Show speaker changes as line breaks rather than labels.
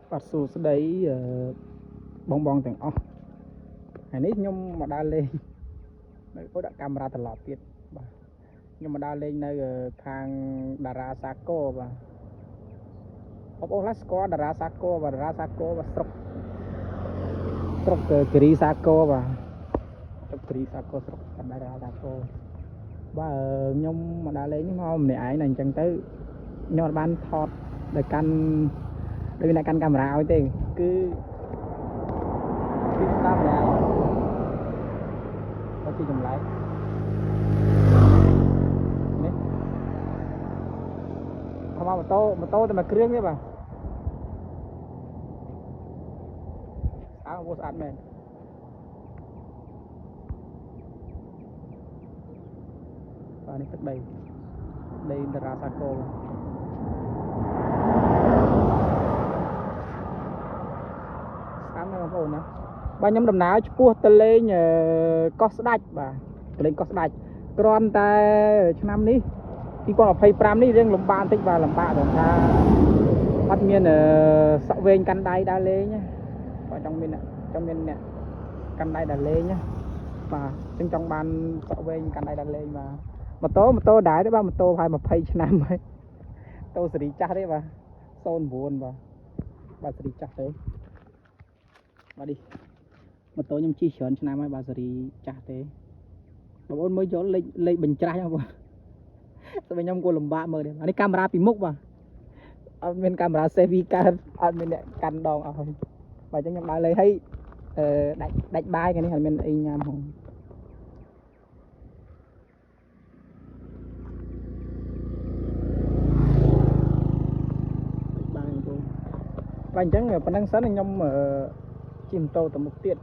Bắt số đấy bong bongទាំងអស់ហើយនេះខ្ញុំមកដើរលេងនៅគាត់ដាក់កាមេរ៉ាត្រឡប់ទៀតបាទខ្ញុំមកដើរលេងនៅខាងតារាសាគរបាទបងប្អូនខ្លះស្គាល់តារាសាគរបាទតារាសាគរបាទស្រុកគិរីសាគរបាទស្រុកគិរីសាគរស្រុកតារាសាគរបាទខ្ញុំមកដើរលេងនេះមកម្នាក់ឯងតែអញ្ចឹងទៅខ្ញុំអត់បានថតដោយកាន់ដោយអ្នកកាន់កាមេរ៉ាឲ្យទេគឺតាមម្នាក់ទៅទីចម្លែកនេះអមម៉ូតូតែមួយគ្រឿងទេបាទស្អាតមែនបាទនេះទឹកដីតារាសាគរស្អាតណាស់បងប្អូនណាបាទខ្ញុំដំណើរឆ្ពោះទៅលេងកោះស្ដាច់បាទទៅលេងកោះស្ដាច់គ្រាន់តែឆ្នាំនេះ2025នេះរៀងលំបាកបន្តិចបាទលំបាកដល់ថាអត់មានសក់វែងកាន់ដៃដើរលេងបាទចង់មានអ្នកកាន់ដៃដើរលេងបាទអញ្ចឹងចង់បានសក់វែងកាន់ដៃដើរលេងបាទម៉ូតូដែរទេបាទម៉ូតូហើយ20ឆ្នាំហើយម៉ូតូស៊េរីចាស់ទេបាទ09បាទស៊េរីចាស់ទេបាទនេះម៉ូតូខ្ញុំជិះច្រើនឆ្នាំហើយបាទស៊េរីចាស់ទេបងប្អូនមើលយកលេខបញ្ច្រាស់ហ្នឹងបាទតែខ្ញុំក៏លំបាកមើលដែរនេះកាមេរ៉ាពីមុខបាទអត់មានកាមេរ៉ា selfie កើតអត់មានអ្នកកាន់ដងអស់ហើយបាទអញ្ចឹងខ្ញុំដើរលេងឲ្យដាច់បាយថ្ងៃនេះអត់មានអីញ៉ាំផងបាទអញ្ចឹងប៉ុណ្ណឹងសិនខ្ញុំជិះម៉ូតូទៅមុខទៀត